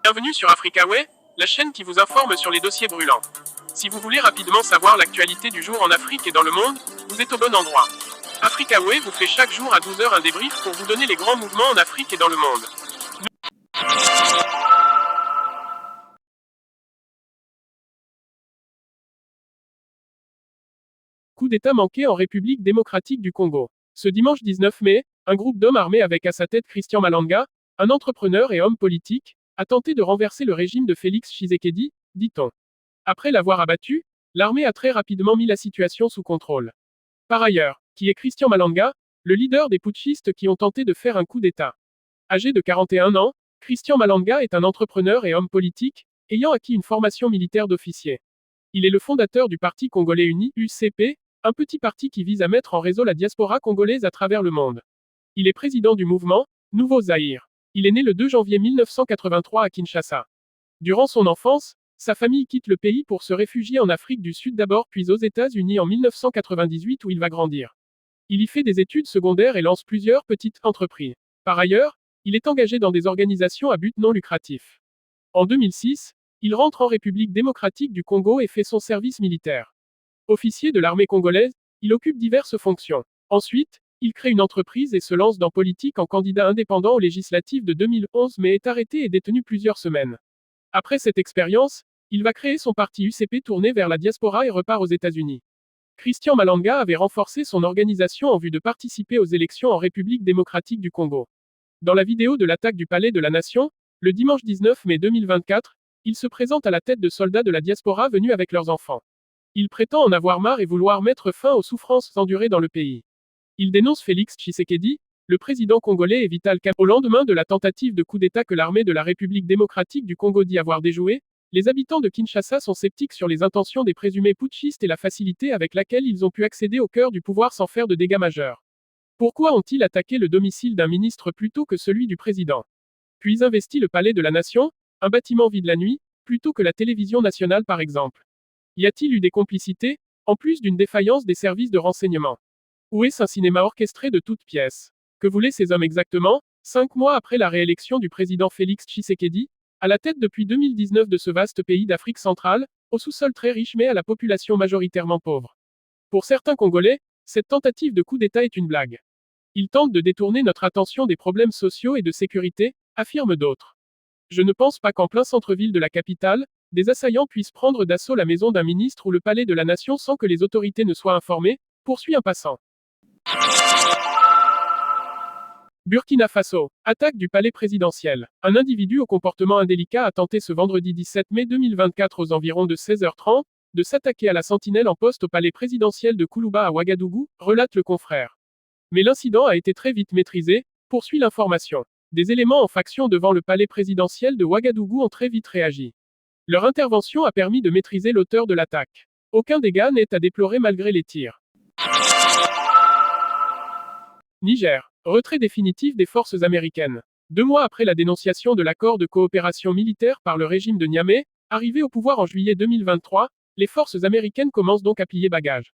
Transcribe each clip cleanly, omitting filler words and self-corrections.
Bienvenue sur Africaway, la chaîne qui vous informe sur les dossiers brûlants. Si vous voulez rapidement savoir l'actualité du jour en Afrique et dans le monde, vous êtes au bon endroit. Africaway vous fait chaque jour à 12 h un débrief pour vous donner les grands mouvements en Afrique et dans le monde. Coup d'État manqué en République démocratique du Congo. Ce dimanche 19 mai, un groupe d'hommes armés avec à sa tête Christian Malanga, un entrepreneur et homme politique, a tenté de renverser le régime de Félix Tshisekedi, dit-on. Après l'avoir abattu, l'armée a très rapidement mis la situation sous contrôle. Par ailleurs, qui est Christian Malanga, le leader des putschistes qui ont tenté de faire un coup d'État. Âgé de 41 ans, Christian Malanga est un entrepreneur et homme politique, ayant acquis une formation militaire d'officier. Il est le fondateur du Parti congolais uni, UCP, un petit parti qui vise à mettre en réseau la diaspora congolaise à travers le monde. Il est président du mouvement Nouveau Zaïre. Il est né le 2 janvier 1983 à Kinshasa. Durant son enfance, sa famille quitte le pays pour se réfugier en Afrique du Sud d'abord puis aux États-Unis en 1998 où il va grandir. Il y fait des études secondaires et lance plusieurs petites entreprises. Par ailleurs, il est engagé dans des organisations à but non lucratif. En 2006, il rentre en République démocratique du Congo et fait son service militaire. Officier de l'armée congolaise, il occupe diverses fonctions. Ensuite, il crée une entreprise et se lance dans politique en candidat indépendant aux législatives de 2011 mais est arrêté et détenu plusieurs semaines. Après cette expérience, il va créer son parti UCP tourné vers la diaspora et repart aux États-Unis. Christian Malanga avait renforcé son organisation en vue de participer aux élections en République démocratique du Congo. Dans la vidéo de l'attaque du Palais de la Nation, le dimanche 19 mai 2024, il se présente à la tête de soldats de la diaspora venus avec leurs enfants. Il prétend en avoir marre et vouloir mettre fin aux souffrances endurées dans le pays. Il dénonce Félix Tshisekedi, le président congolais et Vital Kamerhe. Au lendemain de la tentative de coup d'État que l'armée de la République démocratique du Congo dit avoir déjoué, les habitants de Kinshasa sont sceptiques sur les intentions des présumés putschistes et la facilité avec laquelle ils ont pu accéder au cœur du pouvoir sans faire de dégâts majeurs. Pourquoi ont-ils attaqué le domicile d'un ministre plutôt que celui du président? Puis investi le Palais de la Nation, un bâtiment vide la nuit, plutôt que la télévision nationale par exemple. Y a-t-il eu des complicités, en plus d'une défaillance des services de renseignement? Où est-ce un cinéma orchestré de toutes pièces? Que voulaient ces hommes exactement, 5 mois après la réélection du président Félix Tshisekedi, à la tête depuis 2019 de ce vaste pays d'Afrique centrale, au sous-sol très riche mais à la population majoritairement pauvre? Pour certains Congolais, cette tentative de coup d'État est une blague. Ils tentent de détourner notre attention des problèmes sociaux et de sécurité, affirment d'autres. Je ne pense pas qu'en plein centre-ville de la capitale, des assaillants puissent prendre d'assaut la maison d'un ministre ou le palais de la nation sans que les autorités ne soient informées, poursuit un passant. Burkina Faso. Attaque du palais présidentiel. Un individu au comportement indélicat a tenté ce vendredi 17 mai 2024 aux environs de 16h30, de s'attaquer à la sentinelle en poste au palais présidentiel de Koulouba à Ouagadougou, relate le confrère. Mais l'incident a été très vite maîtrisé, poursuit l'information. Des éléments en faction devant le palais présidentiel de Ouagadougou ont très vite réagi. Leur intervention a permis de maîtriser l'auteur de l'attaque. Aucun dégât n'est à déplorer malgré les tirs. Niger. Retrait définitif des forces américaines. 2 mois après la dénonciation de l'accord de coopération militaire par le régime de Niamey, arrivé au pouvoir en juillet 2023, les forces américaines commencent donc à plier bagages.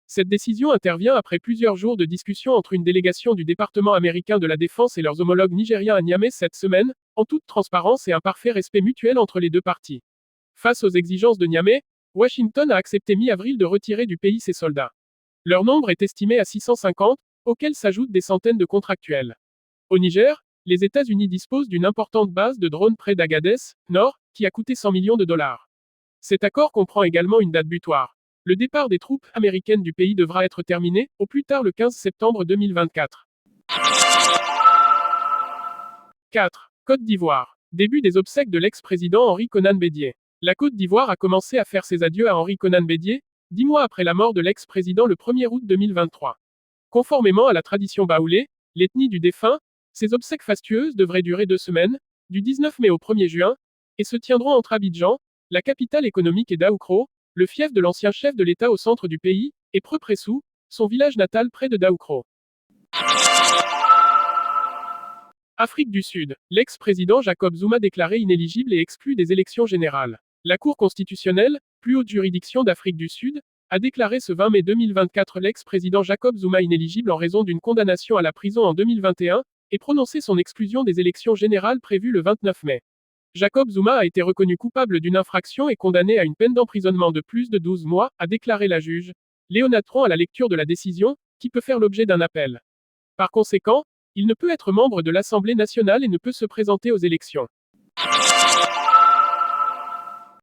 Cette décision intervient après plusieurs jours de discussions entre une délégation du département américain de la défense et leurs homologues nigériens à Niamey cette semaine, en toute transparence et un parfait respect mutuel entre les deux parties. Face aux exigences de Niamey, Washington a accepté mi-avril de retirer du pays ses soldats. Leur nombre est estimé à 650, auxquels s'ajoutent des centaines de contractuels. Au Niger, les États-Unis disposent d'une importante base de drones près d'Agadez, Nord, qui a coûté 100 millions de dollars. Cet accord comprend également une date butoir. Le départ des troupes américaines du pays devra être terminé, au plus tard le 15 septembre 2024. 4. Côte d'Ivoire. Début des obsèques de l'ex-président Henri Konan Bédié. La Côte d'Ivoire a commencé à faire ses adieux à Henri Konan Bédié, 10 mois après la mort de l'ex-président le 1er août 2023. Conformément à la tradition baoulé, l'ethnie du défunt, ces obsèques fastueuses devraient durer 2 semaines, du 19 mai au 1er juin, et se tiendront entre Abidjan, la capitale économique et Daoukro, le fief de l'ancien chef de l'État au centre du pays, et Preux-Pressou, son village natal près de Daoukro. Afrique du Sud. L'ex-président Jacob Zuma déclaré inéligible et exclu des élections générales. La Cour constitutionnelle, plus haute juridiction d'Afrique du Sud, a déclaré ce 20 mai 2024 l'ex-président Jacob Zuma inéligible en raison d'une condamnation à la prison en 2021, et prononcé son exclusion des élections générales prévues le 29 mai. Jacob Zuma a été reconnu coupable d'une infraction et condamné à une peine d'emprisonnement de plus de 12 mois, a déclaré la juge Léona Tron à la lecture de la décision, qui peut faire l'objet d'un appel. Par conséquent, il ne peut être membre de l'Assemblée nationale et ne peut se présenter aux élections.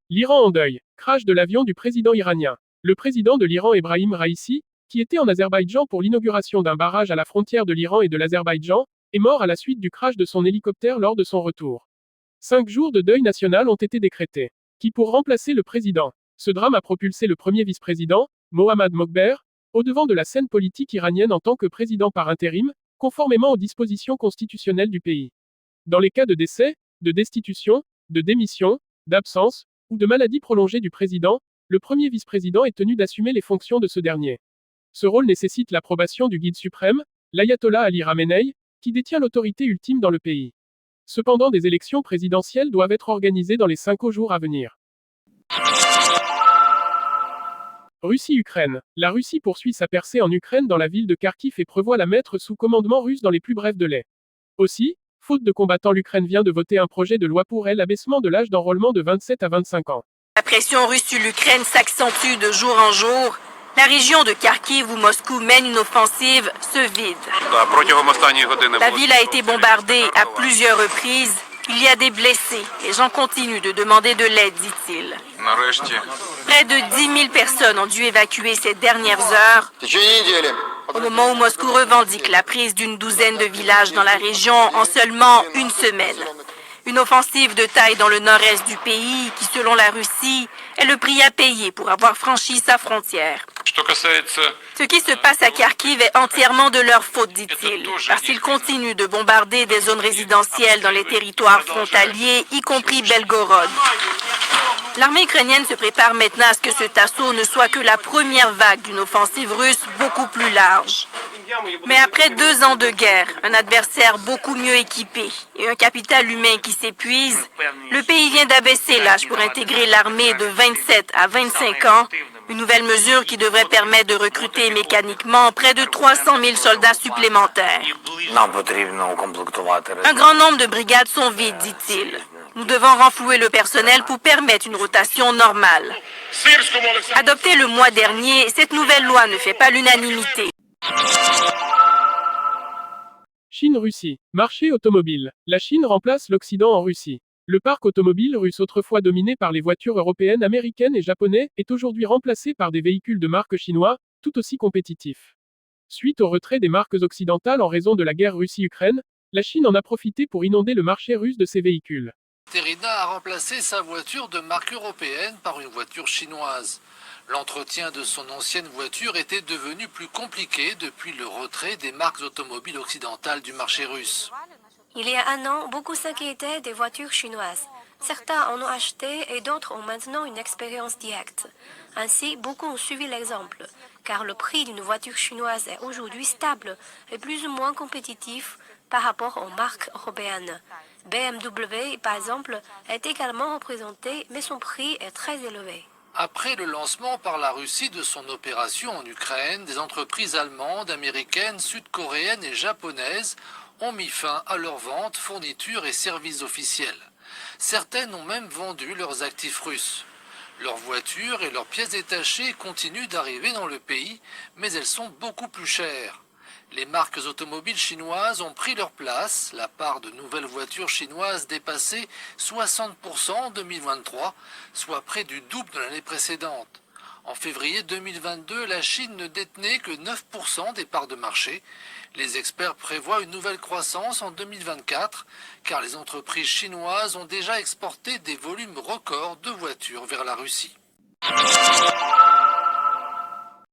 L'Iran en deuil. Crash de l'avion du président iranien. Le président de l'Iran Ebrahim Raïssi, qui était en Azerbaïdjan pour l'inauguration d'un barrage à la frontière de l'Iran et de l'Azerbaïdjan, est mort à la suite du crash de son hélicoptère lors de son retour. 5 jours de deuil national ont été décrétés. Qui pour remplacer le président. Ce drame a propulsé le premier vice-président, Mohammad Mokber, au devant de la scène politique iranienne en tant que président par intérim, conformément aux dispositions constitutionnelles du pays. Dans les cas de décès, de destitution, de démission, d'absence, ou de maladie prolongée du président, le premier vice-président est tenu d'assumer les fonctions de ce dernier. Ce rôle nécessite l'approbation du guide suprême, l'ayatollah Ali Khamenei, qui détient l'autorité ultime dans le pays. Cependant, des élections présidentielles doivent être organisées dans les 5 jours à venir. Russie-Ukraine. La Russie poursuit sa percée en Ukraine dans la ville de Kharkiv et prévoit la mettre sous commandement russe dans les plus brefs délais. Aussi, faute de combattants, l'Ukraine vient de voter un projet de loi pour l'abaissement de l'âge d'enrôlement de 27 à 25 ans. La pression russe sur l'Ukraine s'accentue de jour en jour. La région de Kharkiv où Moscou mène une offensive se vide. La ville a été bombardée à plusieurs reprises. Il y a des blessés. Les gens continuent de demander de l'aide, dit-il. Près de 10 000 personnes ont dû évacuer ces dernières heures. Au moment où Moscou revendique la prise d'une douzaine de villages dans la région en seulement une semaine. Une offensive de taille dans le nord-est du pays qui, selon la Russie, est le prix à payer pour avoir franchi sa frontière. Ce qui se passe à Kharkiv est entièrement de leur faute, dit-il, parce qu'ils continuent de bombarder des zones résidentielles dans les territoires frontaliers, y compris Belgorod. L'armée ukrainienne se prépare maintenant à ce que cet assaut ne soit que la première vague d'une offensive russe beaucoup plus large. Mais après 2 ans de guerre, un adversaire beaucoup mieux équipé et un capital humain qui s'épuise, le pays vient d'abaisser l'âge pour intégrer l'armée de 27 à 25 ans, une nouvelle mesure qui devrait permettre de recruter mécaniquement près de 300 000 soldats supplémentaires. Un grand nombre de brigades sont vides, dit-il. Nous devons renflouer le personnel pour permettre une rotation normale. Adoptée le mois dernier, cette nouvelle loi ne fait pas l'unanimité. Chine-Russie. Marché automobile. La Chine remplace l'Occident en Russie. Le parc automobile russe, autrefois dominé par les voitures européennes, américaines et japonaises, est aujourd'hui remplacé par des véhicules de marque chinoise, tout aussi compétitifs. Suite au retrait des marques occidentales en raison de la guerre Russie-Ukraine, la Chine en a profité pour inonder le marché russe de ses véhicules. Terrina a remplacé sa voiture de marque européenne par une voiture chinoise. L'entretien de son ancienne voiture était devenu plus compliqué depuis le retrait des marques automobiles occidentales du marché russe. Il y a un an, beaucoup s'inquiétaient des voitures chinoises. Certains en ont acheté et d'autres ont maintenant une expérience directe. Ainsi, beaucoup ont suivi l'exemple, car le prix d'une voiture chinoise est aujourd'hui stable et plus ou moins compétitif par rapport aux marques européennes. BMW, par exemple, est également représenté, mais son prix est très élevé. Après le lancement par la Russie de son opération en Ukraine, des entreprises allemandes, américaines, sud-coréennes et japonaises ont mis fin à leurs ventes, fournitures et services officiels. Certaines ont même vendu leurs actifs russes. Leurs voitures et leurs pièces détachées continuent d'arriver dans le pays, mais elles sont beaucoup plus chères. Les marques automobiles chinoises ont pris leur place, la part de nouvelles voitures chinoises dépassait 60% en 2023, soit près du double de l'année précédente. En février 2022, la Chine ne détenait que 9% des parts de marché. Les experts prévoient une nouvelle croissance en 2024, car les entreprises chinoises ont déjà exporté des volumes records de voitures vers la Russie.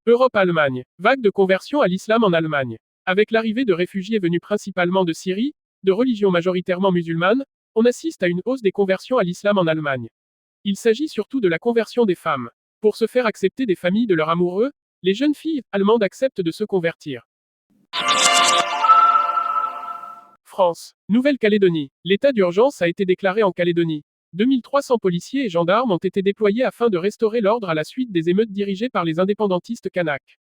Europe-Allemagne. Vague de conversion à l'islam en Allemagne. Avec l'arrivée de réfugiés venus principalement de Syrie, de religion majoritairement musulmane, on assiste à une hausse des conversions à l'islam en Allemagne. Il s'agit surtout de la conversion des femmes. Pour se faire accepter des familles de leurs amoureux, les jeunes filles allemandes acceptent de se convertir. France. Nouvelle-Calédonie. L'état d'urgence a été déclaré en Calédonie. 2300 policiers et gendarmes ont été déployés afin de restaurer l'ordre à la suite des émeutes dirigées par les indépendantistes kanaks.